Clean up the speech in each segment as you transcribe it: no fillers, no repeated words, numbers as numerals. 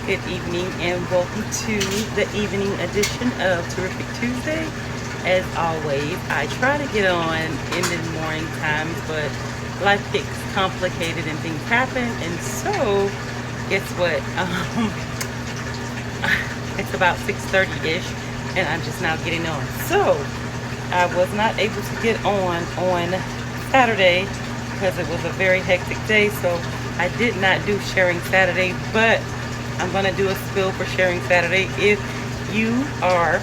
Good evening and welcome to the evening edition of Terrific Tuesday. As always, I try to get on in the morning times, but life gets complicated and things happen. And so, guess what? It's about 6:30-ish, and I'm just now getting on. So, I was not able to get on Saturday because it was a very hectic day. So, I did not do Sharing Saturday, but I'm going to do a spill for Sharing Saturday. If you are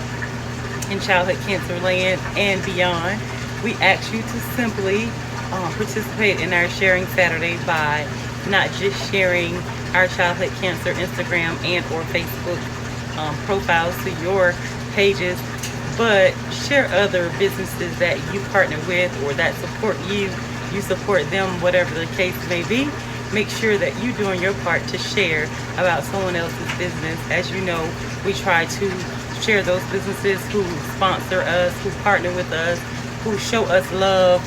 in childhood cancer land and beyond, we ask you to simply participate in our Sharing Saturday by not just sharing our childhood cancer Instagram and or Facebook profiles to your pages, but share other businesses that you partner with or that support you. You support them, whatever the case may be. Make sure that you're doing your part to share about someone else's business. As you know, we try to share those businesses who sponsor us, who partner with us, who show us love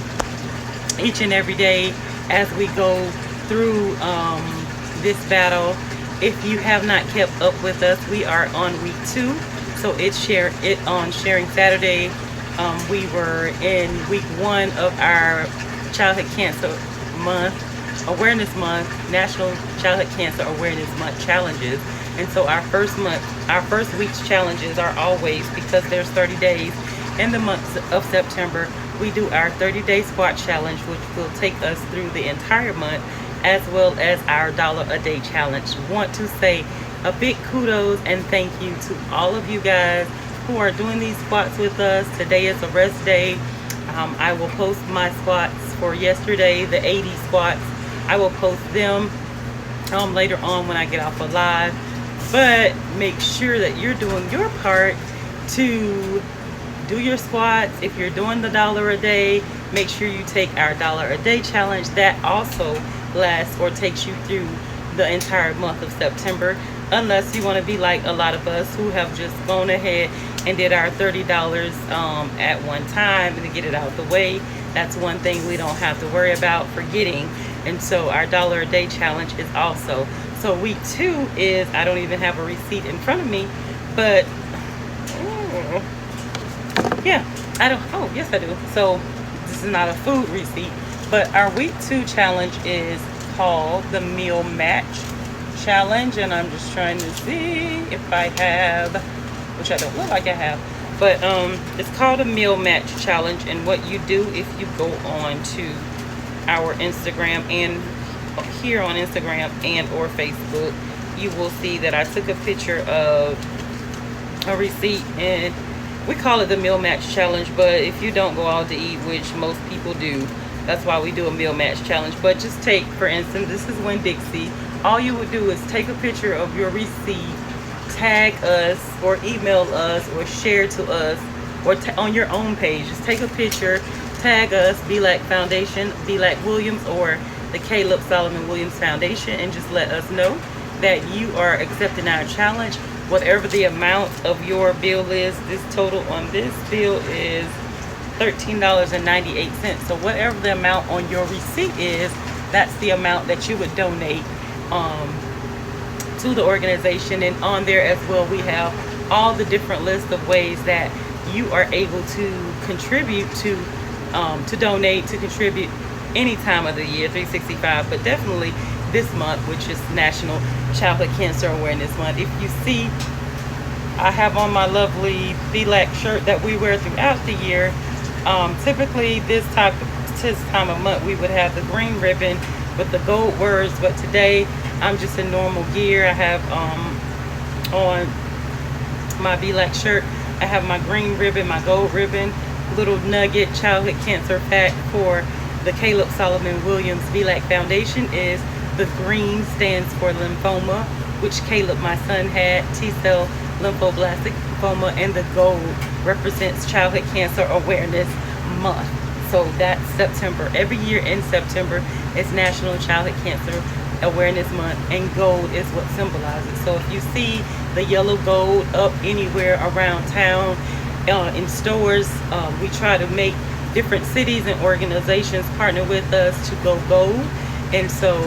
each and every day as we go through this battle. If you have not kept up with us, we are on week 2. So it's on Sharing Saturday. We were in week 1 of our Childhood Cancer Month. Awareness Month, National Childhood Cancer Awareness Month challenges. And so our first week's challenges are always, because there's 30 days in the month of September, we do our 30-day squat challenge, which will take us through the entire month, as well as our $1 a day challenge. Want to say a big kudos and thank you to all of you guys who are doing these squats with us. Today is a rest day. I will post my squats for yesterday, the 80 squats. I will post them later on when I get off of live. But make sure that you're doing your part to do your squats. If you're doing the $1 a day, make sure you take our $1 a day challenge. That also lasts or takes you through the entire month of September. Unless you want to be like a lot of us who have just gone ahead and did our $30 at one time and to get it out the way. That's one thing we don't have to worry about forgetting. And so our $1 a day challenge is also. So week 2 is, I don't even have a receipt in front of me, but yeah, I don't, oh yes I do. So this is not a food receipt, but our week 2 challenge is called the Meal Match Challenge. And I'm just trying to see if I have, which I don't look like I have, but it's called a Meal Match Challenge. And what you do, if you go on to our Instagram and here on Instagram and or Facebook, you will see that I took a picture of a receipt, and we call it the Meal Match Challenge. But if you don't go out to eat, which most people do, that's why we do a Meal Match Challenge. But just take, for instance, this is Winn-Dixie. All you would do is take a picture of your receipt, tag us or email us or share to us, or on your own page. Just take a picture, tag us, BLAC Foundation, BLAC Williams, or the Caleb Solomon Williams Foundation, and just let us know that you are accepting our challenge. Whatever the amount of your bill is, this total on this bill is $13.98. So whatever the amount on your receipt is, that's the amount that you would donate to the organization. And on there as well, we have all the different lists of ways that you are able to contribute to donate, to contribute any time of the year, 365, but definitely this month, which is National Childhood Cancer Awareness Month. If you see, I have on my lovely BLAC shirt that we wear throughout the year. Typically this time of month, we would have the green ribbon with the gold words, but today I'm just in normal gear. I have on my BLAC shirt, I have my green ribbon, my gold ribbon, little nugget childhood cancer fact for the Caleb Solomon Williams BLAC Foundation is the green stands for lymphoma, which Caleb, my son, had T-cell lymphoblastic lymphoma, and the gold represents Childhood Cancer Awareness Month. So that's September. Every year in September is National Childhood Cancer Awareness Month, and gold is what symbolizes. So if you see the yellow gold up anywhere around town, in stores, we try to make different cities and organizations partner with us to go gold, and so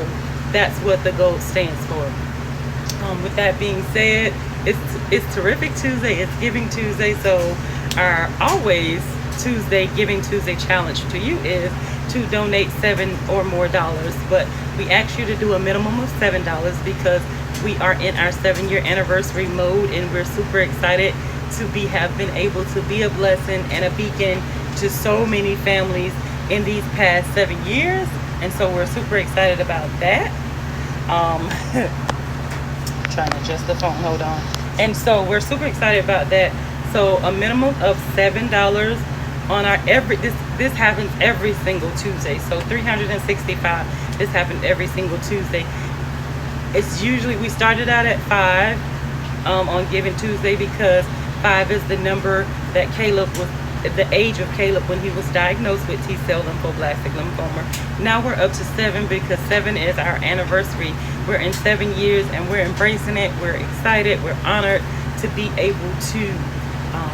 that's what the gold stands for. With that being said, it's Terrific Tuesday, it's Giving Tuesday, so our always Tuesday Giving Tuesday challenge to you is to donate $7 or more, but we ask you to do a minimum of $7 because we are in our 7-year anniversary mode, and we're super excited to have been able to be a blessing and a beacon to so many families in these past 7 years, and so we're super excited about that. Trying to adjust the phone, hold on. And so we're super excited about that. So a minimum of $7 on our this happens every single Tuesday. So 365, this happens every single Tuesday. It's usually, we started out at 5 on Giving Tuesday because 5 is the number that Caleb was, the age of Caleb when he was diagnosed with T-cell lymphoblastic lymphoma. Now we're up to 7 because 7 is our anniversary. We're in 7 years and we're embracing it. We're excited. We're honored to be able to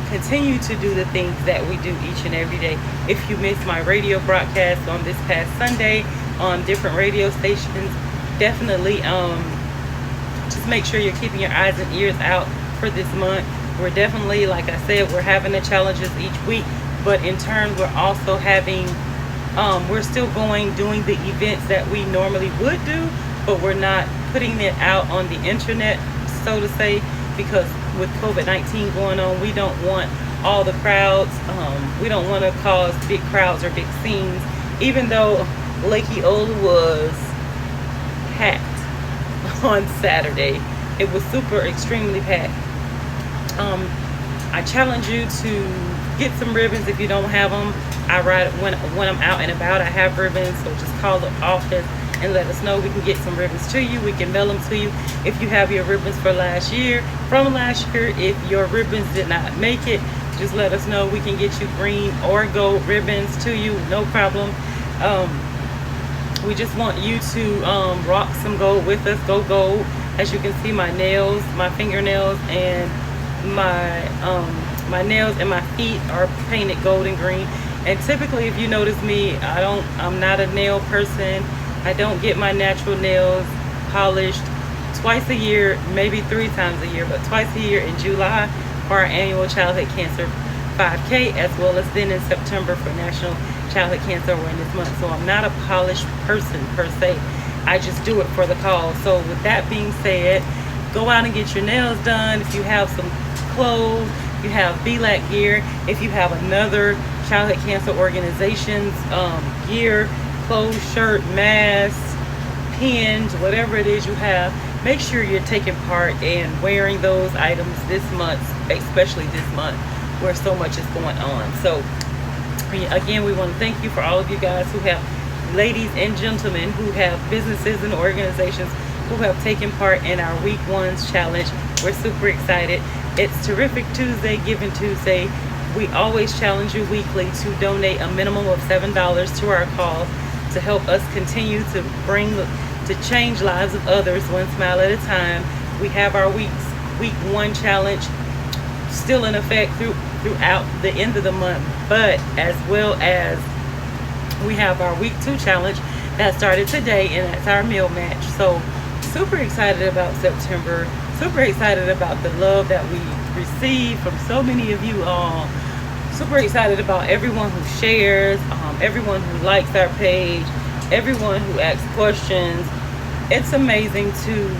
continue to do the things that we do each and every day. If you missed my radio broadcast on this past Sunday on different radio stations, definitely just make sure you're keeping your eyes and ears out for this month. We're definitely, like I said, we're having the challenges each week, but in turn we're also having we're still doing the events that we normally would do, but we're not putting it out on the internet, so to say, because with COVID-19 going on, we don't want all the crowds, we don't want to cause big crowds or big scenes. Even though Lake Eola was packed on Saturday, it was super extremely packed. I challenge you to get some ribbons if you don't have them. I ride when I'm out and about, I have ribbons, so just call the office and let us know. We can get some ribbons to you. We can mail them to you. If you have your ribbons from last year, if your ribbons did not make it, just let us know. We can get you green or gold ribbons to you, no problem. We just want you to rock some gold with us. Go gold. As you can see, my nails, my fingernails, and my nails and my feet are painted gold and green. And typically, if you notice me, I'm not a nail person. I don't get my natural nails polished twice a year, maybe 3 times a year, but twice a year in July for our annual Childhood Cancer 5K, as well as then in September for National Childhood Cancer Awareness Month. So I'm not a polished person per se. I just do it for the cause. So with that being said, go out and get your nails done. If you have some clothes, you have BLAC gear, if you have another childhood cancer organization's gear, clothes, shirt, masks, pins, whatever it is you have, make sure you're taking part in wearing those items this month, especially this month where so much is going on. So again, we want to thank you for all of you guys who have, ladies and gentlemen, who have businesses and organizations who have taken part in our Week 1's challenge. We're super excited. It's Terrific Tuesday, Giving Tuesday. We always challenge you weekly to donate a minimum of $7 to our cause to help us continue to change lives of others one smile at a time. We have our Week 1 challenge still in effect throughout the end of the month, but as well as we have our Week 2 challenge that started today, and that's our meal match. So super excited about September, super excited about the love that we receive from so many of you all. Super excited about everyone who shares, everyone who likes our page, everyone who asks questions. It's amazing to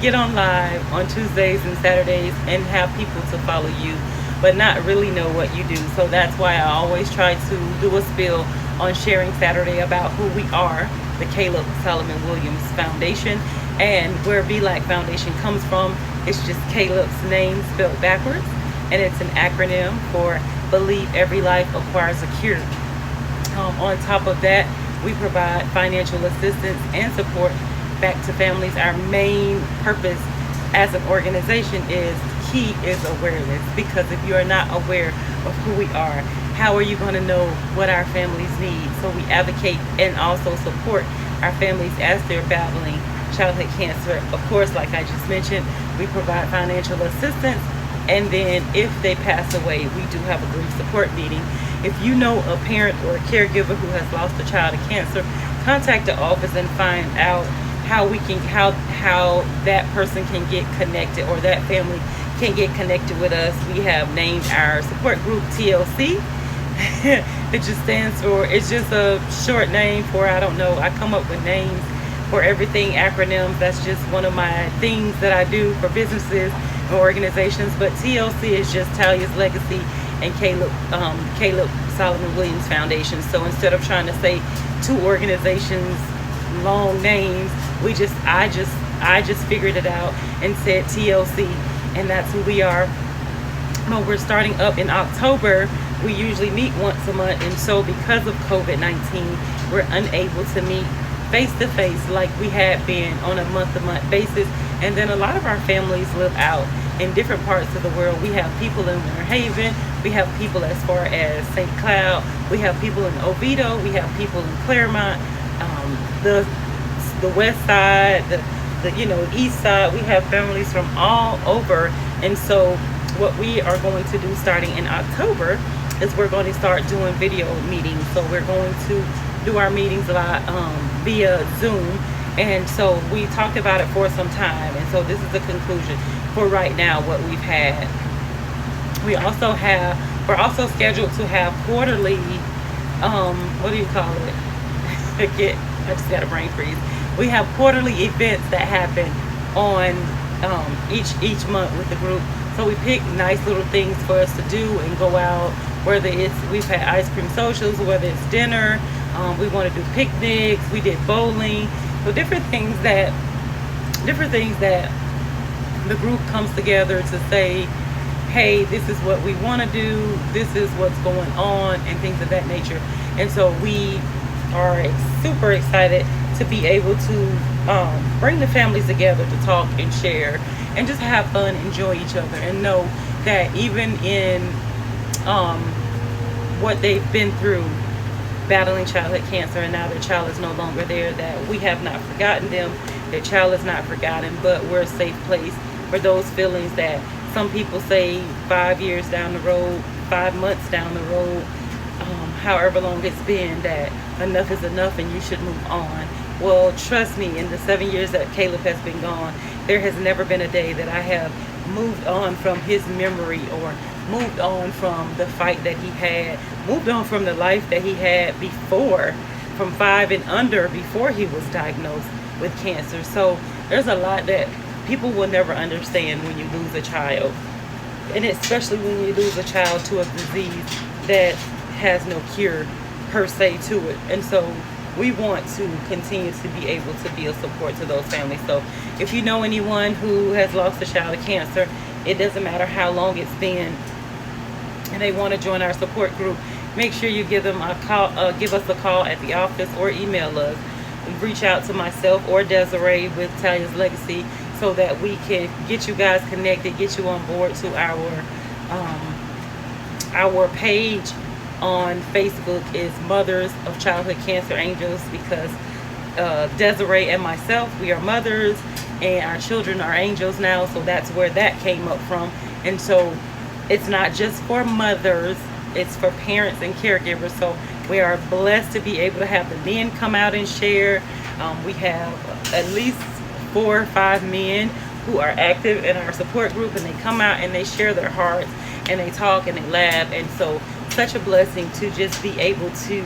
get on live on Tuesdays and Saturdays and have people to follow you but not really know what you do. So that's why I always try to do a spill on sharing Saturday about who we are, the Caleb Solomon Williams Foundation, and where BLAC Foundation comes from. It's just Caleb's name spelled backwards, and it's an acronym for Believe Every Life Acquires a Cure. On top of that, we provide financial assistance and support back to families. Our main purpose as an organization is awareness, because if you are not aware of who we are, how are you going to know what our families need? So we advocate and also support our families as they're battling childhood cancer. Of course, like I just mentioned, we provide financial assistance, and then if they pass away, we do have a grief support meeting. If you know a parent or a caregiver who has lost a child to cancer, contact the office and find out how that person can get connected, or that family can get connected with us. We have named our support group TLC. It just stands for, it's just a short name for, I don't know, I come up with names for everything, acronyms. That's just one of my things that I do for businesses and organizations. But TLC is just Talia's Legacy and Caleb Solomon Williams Foundation. So instead of trying to say two organizations long names, I just figured it out and said TLC, and that's who we are. No, we're starting up in October. We usually meet once a month, and so because of COVID-19, we're unable to meet face to face like we had been on a month-to-month basis. And then a lot of our families live out in different parts of the world. We have people in Winter Haven, we have people as far as St. Cloud, we have people in Oviedo, we have people in Claremont, the west side, the east side. We have families from all over. And so what we are going to do starting in October is we're going to start doing video meetings. So we're going to do our meetings a lot via Zoom. And so we talked about it for some time, and so this is the conclusion for right now what we've had. We're also scheduled to have quarterly, what do you call it? I just got a brain freeze. We have quarterly events that happen on each month with the group. So we pick nice little things for us to do and go out, whether we've had ice cream socials, whether it's dinner, we want to do picnics, we did bowling. So different things that the group comes together to say, hey, this is what we want to do, this is what's going on, and things of that nature. And so we are super excited to be able to bring the families together to talk and share and just have fun, enjoy each other, and know that even in what they've been through, battling childhood cancer, and now their child is no longer there, that we have not forgotten them, their child is not forgotten, but we're a safe place for those feelings that some people say 5 years down the road, 5 months down the road, however long it's been, that enough is enough and you should move on. Well, trust me, in the 7 years that Caleb has been gone, there has never been a day that I have moved on from his memory, or moved on from the fight that he had, moved on from the life that he had before, from 5 and under, before he was diagnosed with cancer. So there's a lot that people will never understand when you lose a child, and especially when you lose a child to a disease that has no cure per se to it. And so we want to continue to be able to be a support to those families. So if you know anyone who has lost a child to cancer, it doesn't matter how long it's been, and they want to join our support group, make sure you give them a call, give us a call at the office, or email us. Reach out to myself or Desiree with Talia's Legacy, so that we can get you guys connected, get you on board to our page on Facebook is Mothers of Childhood Cancer Angels, because Desiree and myself, we are mothers, and our children are angels now, so that's where that came up from. And so it's not just for mothers, it's for parents and caregivers. So we are blessed to be able to have the men come out and share. We have at least 4 or 5 men who are active in our support group, and they come out and they share their hearts, and they talk and they laugh. And so such a blessing to just be able to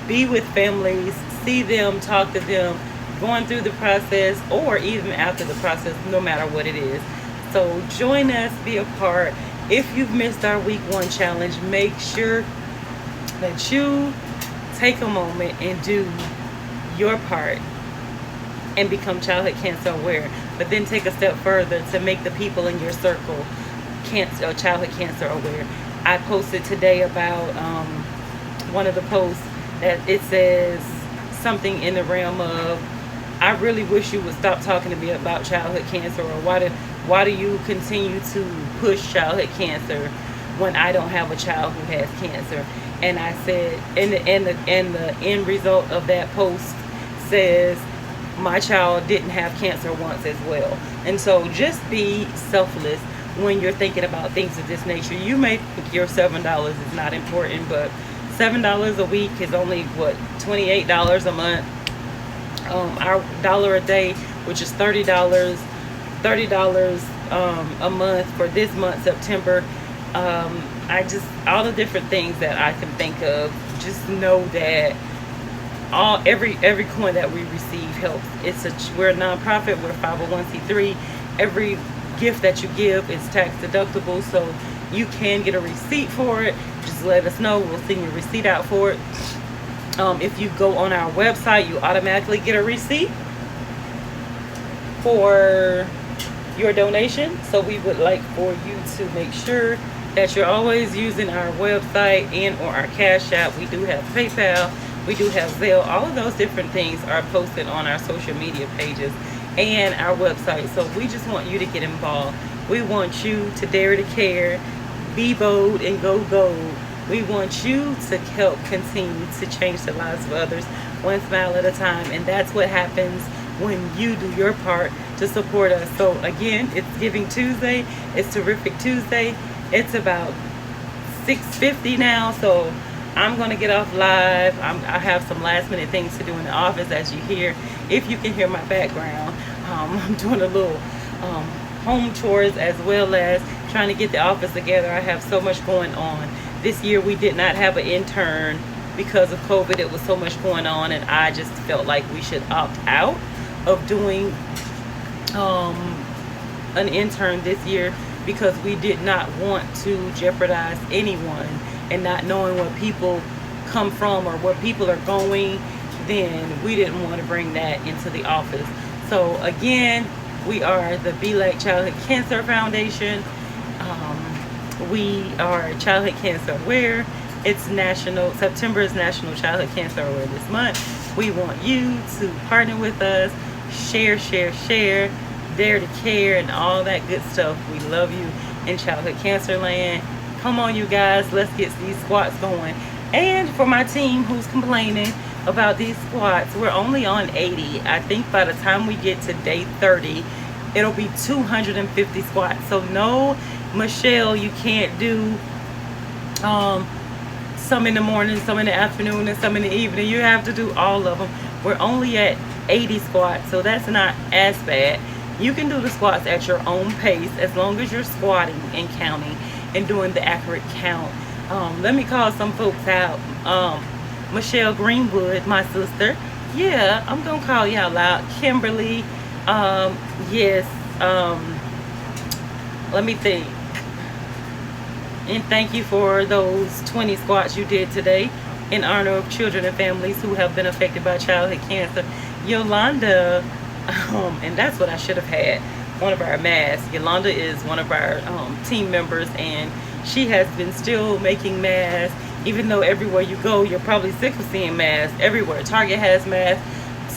be with families, see them, talk to them, going through the process, or even after the process, no matter what it is. So join us, be a part. If you've missed our week 1 challenge, make sure that you take a moment and do your part and become childhood cancer aware, but then take a step further to make the people in your circle childhood cancer aware. I posted today about one of the posts that it says something in the realm of, I really wish you would stop talking to me about childhood cancer, or why do you continue to push childhood cancer when I don't have a child who has cancer? And I said, and the end result of that post says, my child didn't have cancer once as well. And so just be selfless when you're thinking about things of this nature. You may think your $7 is not important, but $7 a week is only, what, $28 a month. our dollar a day, which is $30 a month for this month, September. I just, all the different things that I can think of, just know that every coin that we receive helps. We're a nonprofit, we're 501c3. Every gift that you give is tax deductible, so you can get a receipt for it. Just let us know, we'll send you a receipt out for it. If you go on our website, you automatically get a receipt for your donation. So we would like for you to make sure that you're always using our website and or our Cash App. We do have PayPal, we do have Zelle. All of those different things are posted on our social media pages and our website. So we just want you to get involved. We want you to dare to care, be bold, and go gold. We want you to help continue to change the lives of others one smile at a time. And that's what happens when you do your part to support us. So again, it's Giving Tuesday. It's Terrific Tuesday. It's about 6:50 now, so I'm gonna get off live. I have some last minute things to do in the office, as you hear. If you can hear my background, I'm doing a little home chores as well as trying to get the office together. I have so much going on. This year we did not have an intern because of COVID. It was so much going on, and I just felt like we should opt out of doing an intern this year, because we did not want to jeopardize anyone, and not knowing where people come from or where people are going, then we didn't want to bring that into the office. So again, we are the Black Childhood Cancer Foundation. We are childhood cancer aware. It's national, September is National Childhood Cancer Awareness Month. We want you to partner with us, share, dare to care, and all that good stuff. We love you in childhood cancer land. Come on, you guys, let's get these squats going. And for my team who's complaining about these squats, we're only on 80. I think by the time we get to day 30, it'll be 250 squats. So no, Michelle, you can't do some in the morning, some in the afternoon, and some in the evening. You have to do all of them. We're only at 80 squats, so that's not as bad. You can do the squats at your own pace as long as you're squatting and counting and doing the accurate count. Let me call some folks out. Michelle Greenwood, my sister. Yeah, I'm gonna call you out loud. Kimberly, yes. Let me think. And thank you for those 20 squats you did today in honor of children and families who have been affected by childhood cancer. Yolanda, and that's what I should have had, one of our masks. Yolanda is one of our team members, and she has been still making masks, even though everywhere you go, you're probably sick of seeing masks everywhere. Target has masks,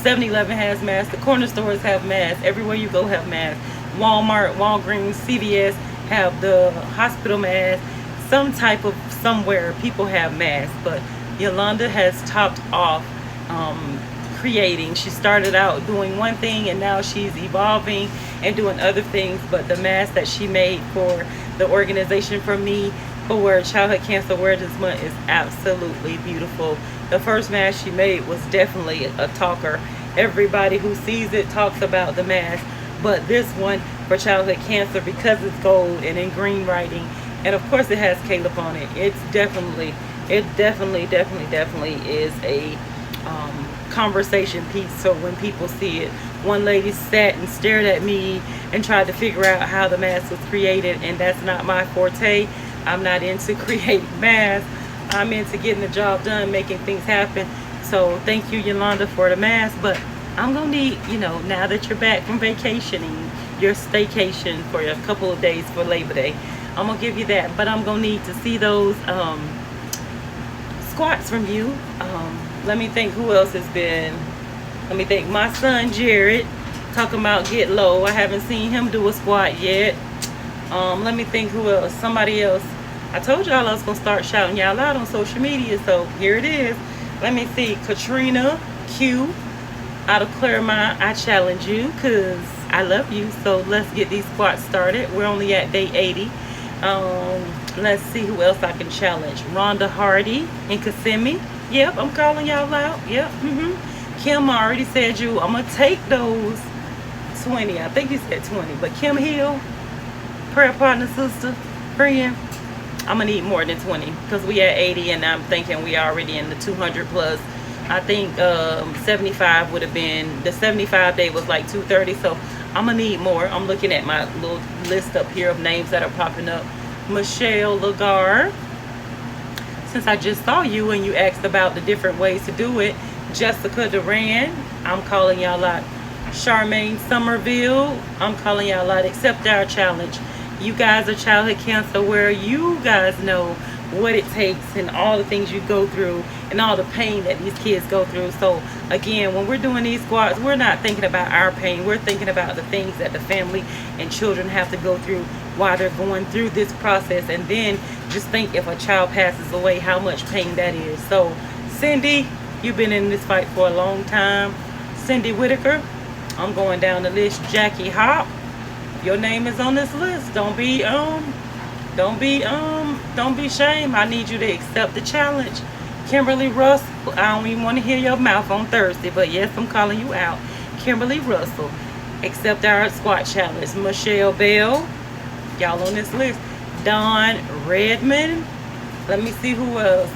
7-Eleven has masks, the corner stores have masks, everywhere you go have masks. Walmart, Walgreens, CVS have the hospital mask. Some type of somewhere people have masks, but Yolanda has topped off creating. She started out doing one thing, and now she's evolving and doing other things. But the mask that she made for the organization, for me, for Childhood Cancer Awareness Month, is absolutely beautiful. The first mask she made was definitely a talker. Everybody who sees it talks about the mask, but this one for childhood cancer, because it's gold and in green writing, and of course it has Caleb on it, it definitely is a conversation piece. So when people see it, one lady sat and stared at me and tried to figure out how the mask was created, and that's not my forte. I'm not into creating masks. I'm into getting the job done, making things happen. So thank you, Yolanda, for the mask. But I'm gonna need, now that you're back from vacationing, your staycation for a couple of days for Labor Day, I'm gonna give you that. But I'm gonna need to see those squats from you. Let me think who else has been. Let me think. My son Jared, talking about get low. I haven't seen him do a squat yet. Let me think who else. Somebody else. I told y'all I was gonna start shouting y'all out on social media, so here it is. Let me see. Katrina Q out of Claremont, I challenge you because I love you. So let's get these squats started. We're only at day 80. Let's see who else I can challenge. Rhonda Hardy in Kissimmee. Yep, I'm calling y'all out. Yep. Kim already said you, I'm going to take those 20. I think you said 20. But Kim Hill, prayer partner, sister, friend, I'm going to need more than 20 because we at 80 and I'm thinking we already in the 200 plus. I think 75 would have been, the 75 day was like 230. So I'm going to need more. I'm looking at my little list up here of names that are popping up. Michelle Lagar. Since I just saw you and you asked about the different ways to do it. Jessica Duran, I'm calling y'all out. Charmaine Somerville, I'm calling y'all out. Accept Our Challenge. You guys are childhood cancer where you guys know what it takes and all the things you go through and all the pain that these kids go through. So again, when we're doing these squats, we're not thinking about our pain. We're thinking about the things that the family and children have to go through while they're going through this process. And then just think if a child passes away, how much pain that is. So Cindy, you've been in this fight for a long time. Cindy Whitaker, I'm going down the list. Jackie Hop, your name is on this list. Don't be ashamed. I need you to accept the challenge. Kimberly Russell, I don't even want to hear your mouth on Thursday, but yes, I'm calling you out. Kimberly Russell, accept our squat challenge. Michelle Bell, y'all on this list. Don Redmond, let me see who else.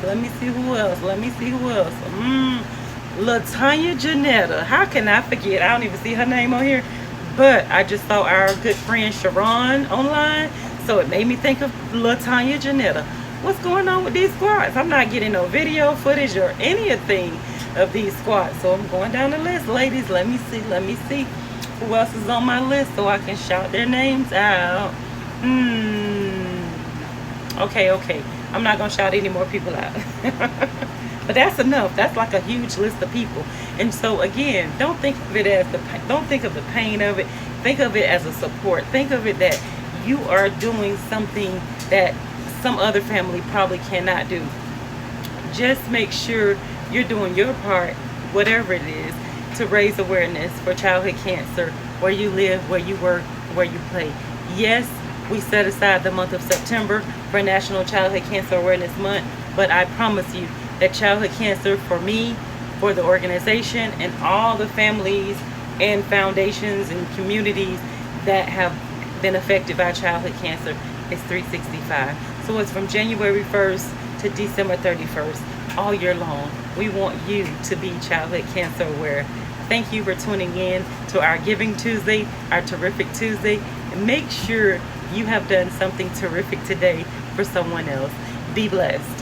Latanya Janetta, how can I forget? I don't even see her name on here, but I just saw our good friend Sharon online, so it made me think of Latanya Janetta. What's going on with these squats? I'm not getting no video footage or anything of these squats, so I'm going down the list. Ladies, let me see who else is on my list so I can shout their names out. Okay, I'm not gonna shout any more people out. But that's enough. That's like a huge list of people. And so again, don't think of it as don't think of the pain of it. Think of it as a support. Think of it that you are doing something that some other family probably cannot do. Just make sure you're doing your part, whatever it is, to raise awareness for childhood cancer where you live, where you work, where you play. Yes, we set aside the month of September for National Childhood Cancer Awareness Month, but I promise you that childhood cancer, for me, for the organization, and all the families and foundations and communities that have been affected by childhood cancer, is 365. So it's from January 1st to December 31st, all year long. We want you to be childhood cancer aware. Thank you for tuning in to our Giving Tuesday, our Terrific Tuesday. And make sure you have done something terrific today for someone else. Be blessed.